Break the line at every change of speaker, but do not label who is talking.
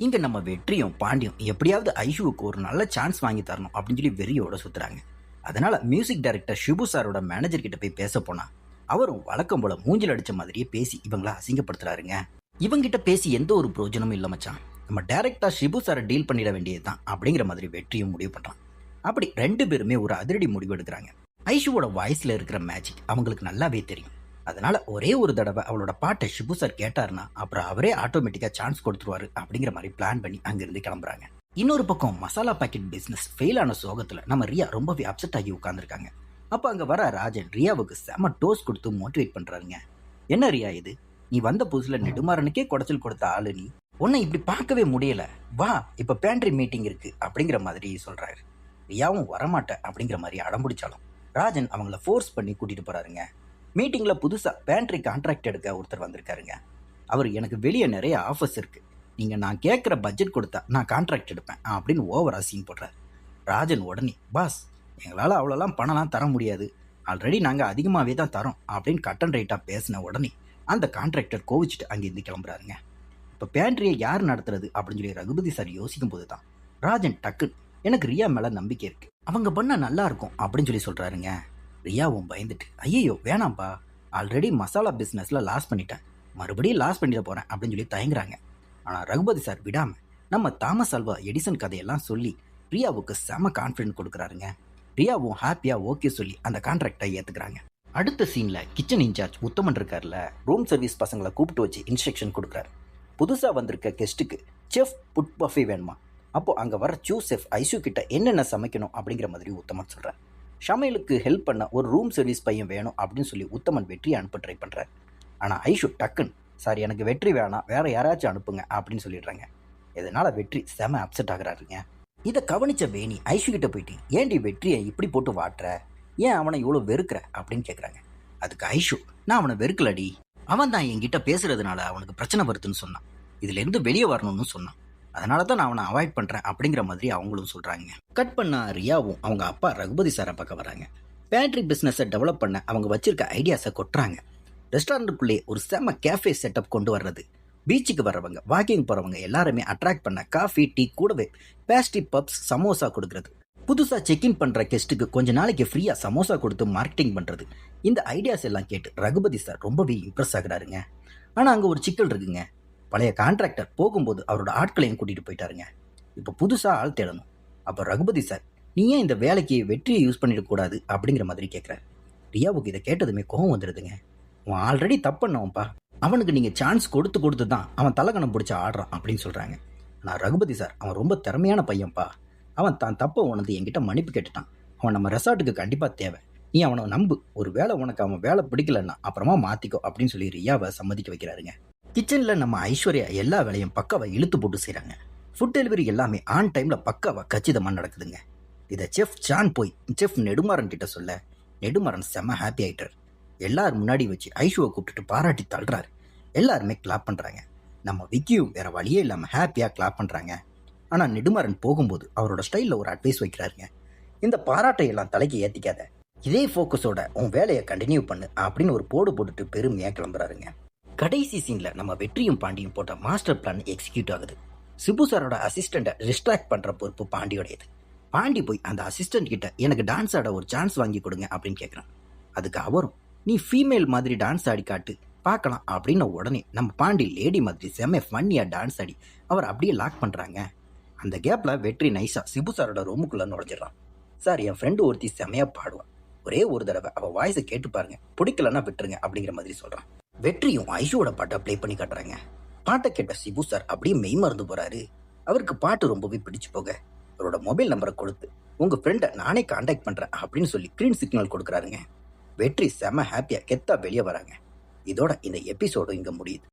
இங்க நம்ம வெற்றியும் பாண்டியும் எப்படியாவது ஐஷுவுக்கு ஒரு நல்ல சான்ஸ் வாங்கி தரணும் அப்படின்னு சொல்லி வெறியோட சுத்துறாங்க. அதனால மியூசிக் டைரக்டர் ஷிபு சாரோட மேனேஜர் கிட்ட போய் பேச போனா அவரும் வழக்கம் போல மூஞ்சில் அடிச்ச மாதிரியே பேசி இவங்கள அசிங்கப்படுத்துறாருங்க. இவங்கிட்ட பேசி எந்த ஒரு பிரயோஜனமும் இல்ல மச்சான், நம்ம டைரக்டா ஷிபு சாரை டீல் பண்ணிட வேண்டியதுதான் அப்படிங்கிற மாதிரி வெற்றியும் முடிவு பண்றான். அப்படி ரெண்டு பேருமே ஒரு அதிரடி முடிவு எடுக்கிறாங்க. ஐஷுவோட வாய்ஸ்ல இருக்கிற மேஜிக் அவங்களுக்கு நல்லாவே தெரியும். அதனால ஒரே ஒரு தடவை அவளோட பாட்டை ஷிபு சார் கேட்டாருன்னா அப்புறம் அவரே ஆட்டோமேட்டிக்கா சான்ஸ் கொடுத்துருவாரு அப்படிங்கிற மாதிரி பிளான் பண்ணி அங்கிருந்து கிளம்புறாங்க. இன்னொரு பக்கம் மசாலா பாக்கெட் பிசினஸ் ஃபெயில் ஆன சோகத்துல நம்ம ரியா ரொம்பவே அப்செட் ஆகி உட்கார்ந்துருக்காங்க. அப்ப அங்க வர ராஜன் ரியாவுக்கு செம டோஸ் கொடுத்து மோட்டிவேட் பண்றாருங்க. என்ன ரியா இது, நீ வந்த புதுசுல நெடுமாறனுக்கே குடைச்சல் கொடுத்த ஆளு நீ, உன்னை இப்படி பார்க்கவே முடியல, வா இப்ப பேண்ட்ரி மீட்டிங் இருக்கு அப்படிங்கிற மாதிரி சொல்றாரு. ரியாவும் வரமாட்ட அப்படிங்கிற மாதிரி அடம்பிடிச்சாலும் ராஜன் அவங்கள ஃபோர்ஸ் பண்ணி கூட்டிட்டு போறாருங்க. மீட்டிங்ல புதுசா பேண்ட்ரி கான்ட்ராக்ட் எடுக்க ஒருத்தர் வந்திருக்காருங்க. அவர் எனக்கு வெளியே நிறைய ஆஃபர்ஸ் இருக்கு, நீங்க நான் கேட்குற பட்ஜெட் கொடுத்தா நான் கான்ட்ராக்ட் எடுப்பேன் அப்படின்னு ஓவரா சீன் போடுறாரு. ராஜன் உடனே பாஸ் எங்களால் அவ்வளோலாம் பணம்லாம் தர முடியாது, ஆல்ரெடி நாங்கள் அதிகமாகவே தான் தரோம் அப்படின்னு கட் அண்ட் ரைட்டாக பேசின உடனே அந்த கான்ட்ராக்டர் கோவிச்சுட்டு அங்கேருந்து கிளம்புறாருங்க. இப்போ பேண்ட்ரியை யார் நடத்துறது அப்படின்னு சொல்லி ரகுபதி சார் யோசிக்கும் போது தான் ராஜன் டக்கு எனக்கு ரியா மேலே நம்பிக்கை இருக்கு, அவங்க பண்ண நல்லா இருக்கும் அப்படின்னு சொல்லி சொல்கிறாருங்க. ரியாவும் பயந்துட்டு ஐயோ வேணாம்ப்பா, ஆல்ரெடி மசாலா பிஸ்னஸில் லாஸ் பண்ணிட்டேன், மறுபடியும் லாஸ் பண்ணிட போகிறேன் அப்படின்னு சொல்லி தயங்குறாங்க. ஆனால் ரகுபதி சார் விடாமல் நம்ம தாமஸ் அல்வா எடிசன் கதையெல்லாம் சொல்லி ரியாவுக்கு செம கான்ஃபிடென்ட் கொடுக்குறாருங்க. ரியாவும் ஹாப்பியா ஓகே சொல்லி அந்த கான்ட்ராக்டை ஏத்துக்கிறாங்க. அடுத்த சீன்ல கிச்சன் இன்சார்ஜ் உத்தமன் இருக்கார்ல, ரூம் சர்வீஸ் பசங்களை கூப்பிட்டு வச்சு இன்ஸ்ட்ரக்ஷன் கொடுக்குறாரு. புதுசா வந்திருக்க கெஸ்ட்டுக்கு செஃப் புட் பஃபே வேணுமா, அப்போ அங்க வர சூஸ் செஃப் ஐஷு கிட்ட என்னென்ன சமைக்கணும் அப்படிங்கிற மாதிரி உத்தமன் சொல்றாரு. சமையலுக்கு ஹெல்ப் பண்ண ஒரு ரூம் சர்வீஸ் பையன் வேணும் அப்படின்னு சொல்லி உத்தமன் வெற்றியை அனுப்ப ட்ரை பண்றாரு. ஆனா ஐஷு டக்குன்னு சார் எனக்கு வெற்றி வேணாம், வேற யாராச்சும் அனுப்புங்க அப்படின்னு சொல்லிடுறாங்க. இதனால வெற்றி செம அப்செட் ஆகுறாருங்க. இதை கவனிச்ச வேணி ஐஷு கிட்ட போயிட்டு ஏன்டி வெற்றியை இப்படி போட்டு வாட்டுற, ஏன் அவனை இவ்வளோ வெறுக்கிற அப்படின்னு கேட்குறாங்க. அதுக்கு ஐஷு நான் அவனை வெறுக்கலடி, அவன் தான் என்கிட்ட பேசுறதுனால அவனுக்கு பிரச்சனை வருதுன்னு சொன்னான், இதுல இருந்து வெளியே வரணும்னு சொன்னான், அதனால தான் நான் அவனை அவாய்ட் பண்றேன் அப்படிங்கிற மாதிரி அவங்களும் சொல்றாங்க. கட் பண்ண ரியாவும் அவங்க அப்பா ரகுபதி சாரை பார்க்க வராங்க. பேண்ட்ரி பிசினஸை டெவலப் பண்ண அவங்க வச்சிருக்க ஐடியாஸை கொட்டுறாங்க. ரெஸ்டாரண்ட்டுக்குள்ளே ஒரு செம கேஃபே செட்டப் கொண்டு வர்றது, பீச்சுக்கு வர்றவங்க வாக்கிங் போறவங்க எல்லாருமே அட்ராக்ட் பண்ண காஃபி டீ கூடவே பேஸ்ட்ரி பப்ஸ் சமோசா கொடுக்கறது, புதுசா செக்இன் பண்ற கெஸ்ட்டுக்கு கொஞ்ச நாளைக்கு ஃப்ரீயா சமோசா கொடுத்து மார்க்கெட்டிங் பண்றது. இந்த ஐடியாஸ் எல்லாம் கேட்டு ரகுபதி சார் ரொம்பவே இம்ப்ரெஸ் ஆகுறாருங்க. ஆனா அங்க ஒரு சிக்கல் இருக்குங்க, பழைய கான்ட்ராக்டர் போகும்போது அவரோட ஆட்களையும் கூட்டிட்டு போயிட்டாருங்க. இப்ப புதுசா ஆள் தேடணும். அப்ப ரகுபதி சார் நீ ஏன் இந்த வேலைக்கு வெற்றியை யூஸ் பண்ணிடக்கூடாது அப்படிங்கிற மாதிரி கேட்கிறாரு. ரியாவுக்கு இதை கேட்டதுமே கோவம் வந்துடுதுங்க. அவன் ஆல்ரெடி தப்புன்னவன்ப்பா, அவனுக்கு நீங்க சான்ஸ் கொடுத்து கொடுத்து தான் அவன் தலகணம் பிடிச்சி ஆடுறான் அப்படின்னு சொல்றாங்க. நான் ரகுபதி சார் அவன் ரொம்ப திறமையான பையன்ப்பா, அவன் தான் தப்பை உணர்ந்து என்கிட்ட மன்னிப்பு கேட்டுட்டான், அவன் நம்ம ரெசார்ட்டுக்கு கண்டிப்பா தேவை, நீ அவனை நம்பு, ஒரு வேளை உனக்கு அவன் வேலை பிடிக்கலன்னா அப்புறமா மாத்திக்கோ அப்படின்னு சொல்லி ரியாவை சம்மதிக்க வைக்கிறாருங்க. கிச்சன்ல நம்ம ஐஸ்வர்யா எல்லா வேலையும் பக்காவை இழுத்து போட்டு செய்றாங்க. ஃபுட் டெலிவரி எல்லாமே ஆன் டைம்ல பக்காவா கச்சிதமா நடக்குதுங்க. இதை செஃப் சான் போய் செஃப் நெடுமாறன் கிட்ட சொல்ல நெடுமாறன் செம்ம ஹாப்பி ஆயிட்டார். எல்லாரும் முன்னாடி வச்சு ஐஷுவை கூப்பிட்டுட்டு பாராட்டி தள்ளுறாரு. எல்லாருமே கிளாப் பண்றாங்க. நம்ம விக்கியும் வேற வழியே இல்லாம ஹாப்பியா கிளாப் பண்றாங்க. ஆனா நெடுமாறன் போகும்போது அவரோட ஸ்டைல்ல ஒரு அட்வைஸ் வைக்கிறாருங்க. இந்த பாராட்டை எல்லாம் தலைக்கு ஏத்திக்காத, இதே ஃபோக்கஸோட உன் வேலையை கண்டினியூ பண்ணு அப்படின்னு ஒரு போடு போட்டுட்டு பெருமையா கிளம்புறாருங்க. கடைசி சீன்ல நம்ம வெற்றியும் பாண்டியும் போட்ட மாஸ்டர் பிளான் எக்ஸிக்யூட் ஆகுது. சிபு சாரோட அசிஸ்டண்ட்டை டிஸ்ட்ராக்ட் பண்ற பொறுப்பு பாண்டியோடையது. பாண்டி போய் அந்த அசிஸ்டன்ட் கிட்ட எனக்கு டான்ஸ் ஆட ஒரு சான்ஸ் வாங்கி கொடுங்க அப்படின்னு கேட்குறான். அதுக்கு அவரும் நீ ஃபீமேல் மாதிரி டான்ஸ் ஆடி காட்டு பார்க்கலாம் அப்படின்னு உடனே நம்ம பாண்டி லேடி மாதிரி செம்ம ஃபன்னியா டான்ஸ் ஆடி அவர் அப்படியே லாக் பண்றாங்க. அந்த கேப்ல வெற்றி நைஸா சிபு சாரோட ரூமுக்குள்ள நுழைஞ்சிடறான். சார் என் ஃப்ரெண்டு ஒருத்தி செமையா பாடுவான், ஒரே ஒரு தடவை அவ வாய்ஸை கேட்டு பாருங்க, பிடிக்கலன்னா விட்டுருங்க அப்படிங்கிற மாதிரி சொல்றான். வெற்றியும் ஐஷுவோட பாட்டை ப்ளே பண்ணி காட்டுறாங்க. பாட்டை கேட்ட சிபு சார் அப்படியே மெய் மறந்து போறாரு. அவருக்கு பாட்டு ரொம்பவே பிடிச்சு போக அவரோட மொபைல் நம்பரை கொடுத்து உங்க ஃப்ரெண்டை நானே கான்டாக்ட் பண்றேன் அப்படின்னு சொல்லி கிரீன் சிக்னல் கொடுக்குறாருங்க. வெற்றி செம ஹாப்பியா கெத்தா வெளியே வராங்க. இதோட இந்த எபிசோடு இங்க முடியுது.